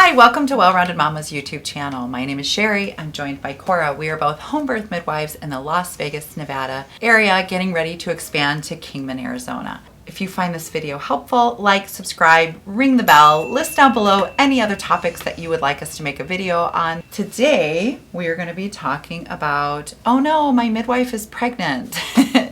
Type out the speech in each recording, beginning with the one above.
Hi, welcome to Well Rounded Momma's YouTube channel. My name is Sherry. I'm joined by Cora. We are both home birth midwives in the Las Vegas, Nevada area, getting ready to expand to Kingman, Arizona. If you find this video helpful, like, subscribe, ring the bell, list down below any other topics that you would like us to make a video on. Today, we are going to be talking about, oh no, my midwife is pregnant.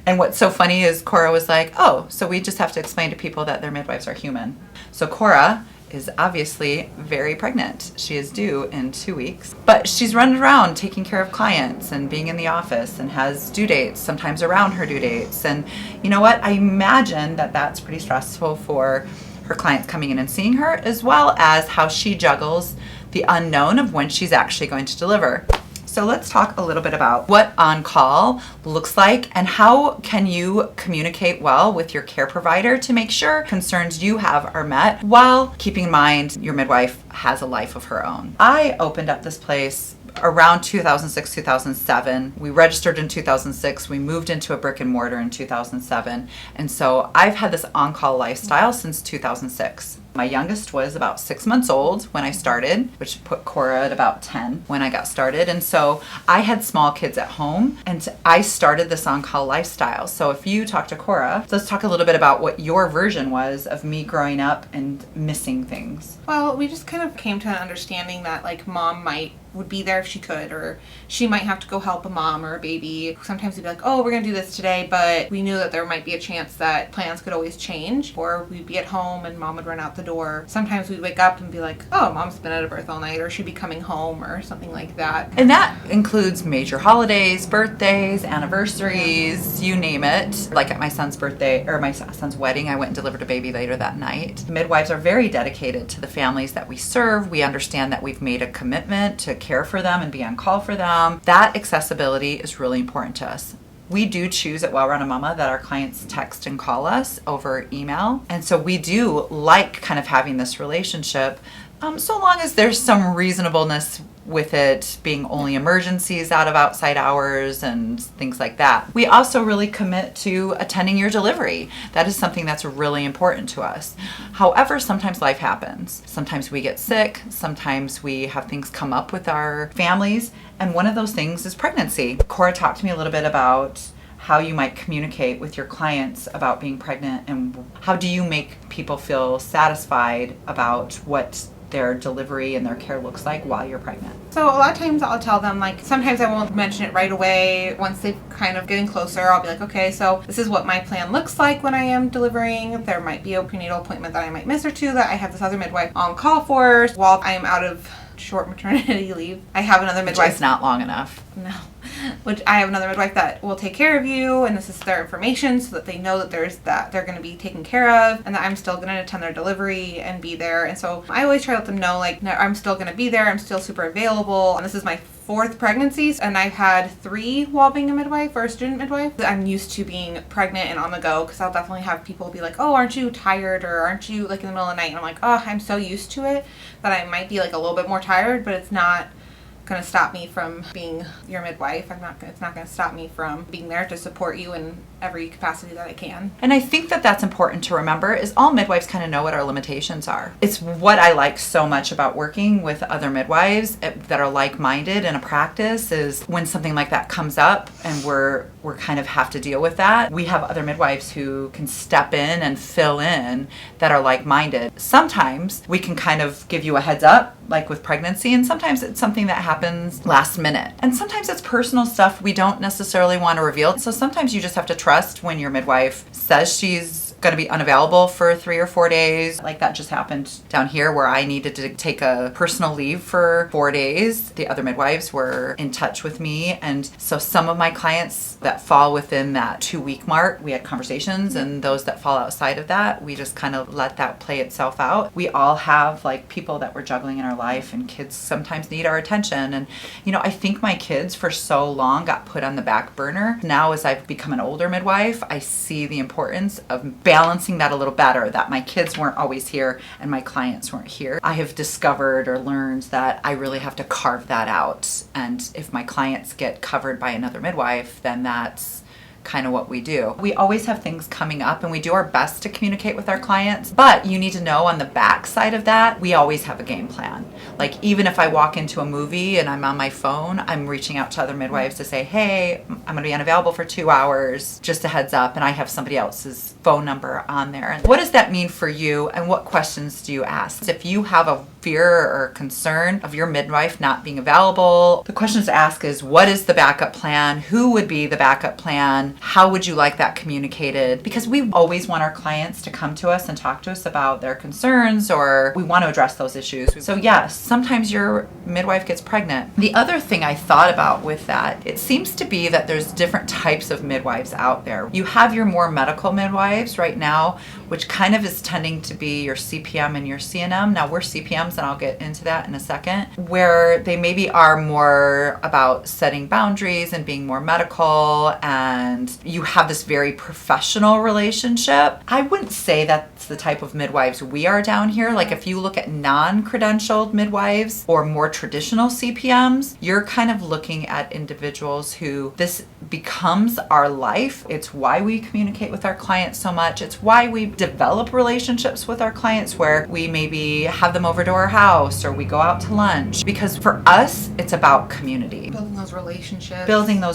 And what's so funny is Cora was like, oh, so we just have to explain to people that their midwives are human. So Cora is obviously very pregnant. She is due in 2 weeks, but she's running around taking care of clients and being in the office and has due dates, sometimes around her due dates. And you know what? I imagine that that's pretty stressful for her clients coming in and seeing her, as well as how she juggles the unknown of when she's actually going to deliver. So let's talk a little bit about what on-call looks like and how can you communicate well with your care provider to make sure concerns you have are met while keeping in mind your midwife has a life of her own. I opened up this place around 2006, 2007. We registered in 2006. We moved into a brick and mortar in 2007. And so I've had this on-call lifestyle since 2006. My youngest was about 6 months old when I started, which put Cora at about 10 when I got started. And so I had small kids at home and I started this on-call lifestyle. So if you talk to Cora, let's talk a little bit about what your version was of me growing up and missing things. Well, we just kind of came to an understanding that like mom would be there if she could, or she might have to go help a mom or a baby. Sometimes we'd be like, oh, we're gonna do this today, but we knew that there might be a chance that plans could always change, or we'd be at home and mom would run out the door. Sometimes we'd wake up and be like, oh, mom's been at a birth all night, or she'd be coming home or something like that. And that includes major holidays, birthdays, anniversaries, you name it. Like at my son's birthday, or my son's wedding, I went and delivered a baby later that night. Midwives are very dedicated to the families that we serve. We understand that we've made a commitment to care for them and be on call for them. That accessibility is really important to us. We do choose at Well Rounded Momma that our clients text and call us over email. And so we do like kind of having this relationship, so long as there's some reasonableness with it being only emergencies out of outside hours and things like that. We also really commit to attending your delivery. That is something that's really important to us. However, sometimes life happens. Sometimes we get sick. Sometimes we have things come up with our families. And one of those things is pregnancy. Cora talked to me a little bit about how you might communicate with your clients about being pregnant and how do you make people feel satisfied about what their delivery and their care looks like while you're pregnant. So a lot of times I'll tell them, like, sometimes I won't mention it right away. Once they've kind of getting closer, I'll be like, okay, so this is what my plan looks like when I am delivering. There might be a prenatal appointment that I might miss or two that I have this other midwife on call for while I am out of short maternity leave. I have another midwife. It's not long enough. No. Which I have another midwife that will take care of you, and this is their information so that they know that they're going to be taken care of, and that I'm still going to attend their delivery and be there. And so I always try to let them know, like, no, I'm still going to be there. I'm still super available. And this is my 4th pregnancy, and I've had 3 while being a midwife or a student midwife. I'm used to being pregnant and on the go, because I'll definitely have people be like, oh, aren't you tired, or aren't you like in the middle of the night? And I'm like, oh, I'm so used to it that I might be like a little bit more tired, but it's not going to stop me from being your midwife. It's not going to stop me from being there to support you in every capacity that I can. And I think that that's important to remember is all midwives kind of know what our limitations are. It's what I like so much about working with other midwives that are like-minded in a practice is when something like that comes up and we're kind of have to deal with that. We have other midwives who can step in and fill in that are like-minded. Sometimes we can kind of give you a heads up, like with pregnancy, and sometimes it's something that happens last minute. And sometimes it's personal stuff we don't necessarily want to reveal. So sometimes you just have to trust when your midwife says she's going to be unavailable for 3 or 4 days. Like that just happened down here where I needed to take a personal leave for 4 days. The other midwives were in touch with me. And so some of my clients that fall within that 2-week mark, we had conversations, and those that fall outside of that, we just kind of let that play itself out. We all have like people that we're juggling in our life, and kids sometimes need our attention. And, you know, I think my kids for so long got put on the back burner. Now as I've become an older midwife, I see the importance of balancing that a little better, that my kids weren't always here and my clients weren't here. I have discovered or learned that I really have to carve that out. And if my clients get covered by another midwife, then that's kind of what we do. We always have things coming up and we do our best to communicate with our clients, but you need to know on the back side of that, we always have a game plan. Like even if I walk into a movie and I'm on my phone, I'm reaching out to other midwives to say, hey, I'm going to be unavailable for 2 hours, just a heads up, and I have somebody else's phone number on there. And what does that mean for you and what questions do you ask? If you have a fear or concern of your midwife not being available, the questions to ask is, what is the backup plan? Who would be the backup plan? How would you like that communicated? Because we always want our clients to come to us and talk to us about their concerns, or we want to address those issues. So yes, sometimes your midwife gets pregnant. The other thing I thought about with that, it seems to be that there's different types of midwives out there. You have your more medical midwives right now, which kind of is tending to be your CPM and your CNM. Now we're CPMs, and I'll get into that in a second, where they maybe are more about setting boundaries and being more medical, and you have this very professional relationship. I wouldn't say that's the type of midwives we are down here. Like if you look at non-credentialed midwives or more traditional CPMs, you're kind of looking at individuals who this becomes our life. It's why we communicate with our clients so much. It's why we develop relationships with our clients where we maybe have them over to our house or we go out to lunch, because for us it's about community, building those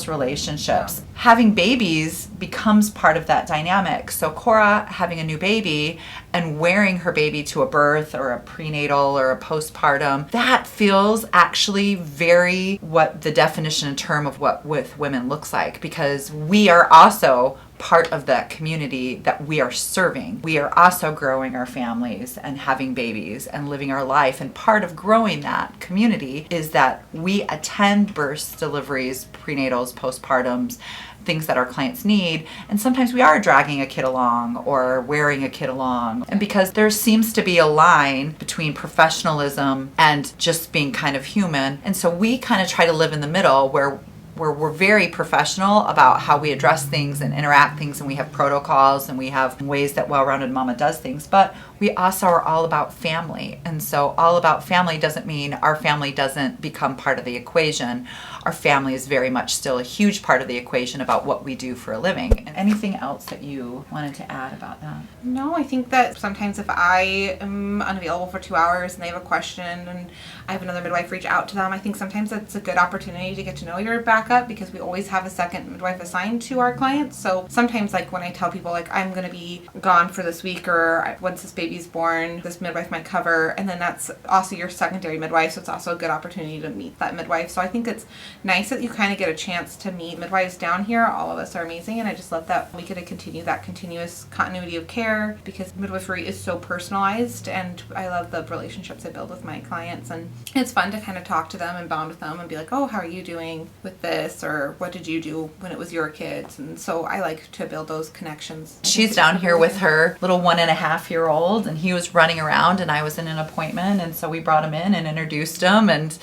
relationships. Yeah. Having babies becomes part of that dynamic. So Cora having a new baby and wearing her baby to a birth or a prenatal or a postpartum, that feels actually very what the definition and term of what with women looks like, because we are also part of that community that we are serving. We are also growing our families and having babies and living our life. And part of growing that community is that we attend births, deliveries, prenatals, postpartums, things that our clients need. And sometimes we are dragging a kid along or wearing a kid along. And because there seems to be a line between professionalism and just being kind of human. And so we kind of try to live in the middle where we're very professional about how we address things and interact things, and we have protocols and we have ways that Well Rounded Momma does things, but we also are all about family. And so all about family doesn't mean our family doesn't become part of the equation. Our family is very much still a huge part of the equation about what we do for a living. Anything else that you wanted to add about that? No, I think that sometimes if I am unavailable for 2 hours and they have a question and I have another midwife reach out to them, I think sometimes that's a good opportunity to get to know your backup, because we always have a second midwife assigned to our clients. So sometimes like when I tell people like I'm going to be gone for this week, or once this baby's born, this midwife might cover, and then that's also your secondary midwife, so it's also a good opportunity to meet that midwife. So I think it's nice that you kind of get a chance to meet midwives down here. All of us are amazing, and I just love that we get to continue that continuous continuity of care, because midwifery is so personalized, and I love the relationships I build with my clients, and it's fun to kind of talk to them and bond with them and be like, oh, how are you doing with this, or what did you do when it was your kids? And so I like to build those connections. She's down here with her little 1.5-year-old, and he was running around and I was in an appointment, and so we brought him in and introduced him, and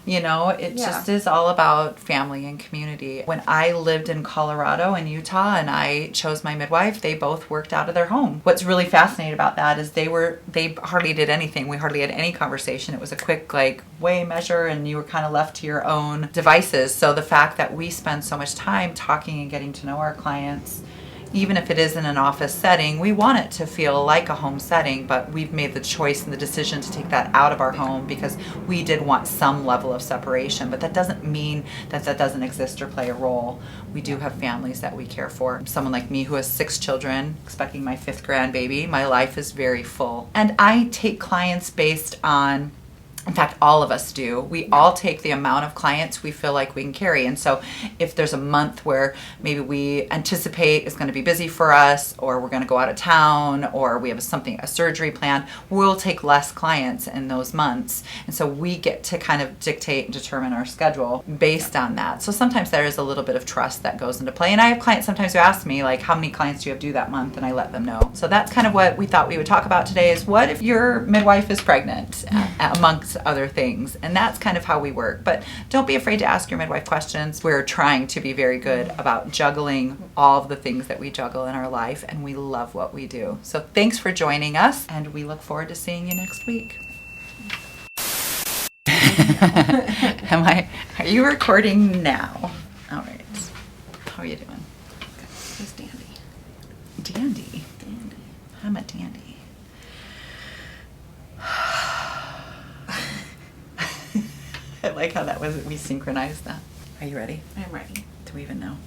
you know, it just is all about family and community. When I lived in Colorado and Utah and I chose my midwife, they both worked out of their home. What's really fascinating about that is they hardly did anything. We hardly had any conversation. It was a quick like weigh, measure, and you were kind of left to your own devices. So the fact that we spend so much time talking and getting to know our clients, even if it is in an office setting, we want it to feel like a home setting, but we've made the choice and the decision to take that out of our home because we did want some level of separation. But that doesn't mean that that doesn't exist or play a role. We do have families that we care for. Someone like me who has 6 children, expecting my 5th grandbaby, my life is very full. And I take clients based on, in fact, all of us do. We all take the amount of clients we feel like we can carry. And so if there's a month where maybe we anticipate is going to be busy for us, or we're going to go out of town, or we have a surgery plan, we'll take less clients in those months. And so we get to kind of dictate and determine our schedule based on that. So sometimes there is a little bit of trust that goes into play. And I have clients sometimes who ask me, like, how many clients do you have due that month? And I let them know. So that's kind of what we thought we would talk about today, is what if your midwife is pregnant, amongst other things. And that's kind of how we work. But don't be afraid to ask your midwife questions. We're trying to be very good about juggling all of the things that we juggle in our life, and we love what we do. So thanks for joining us, and we look forward to seeing you next week. Are you recording now? All right. How are you doing? Okay. I like how that was, we synchronized that. Are you ready? I'm ready. Do we even know?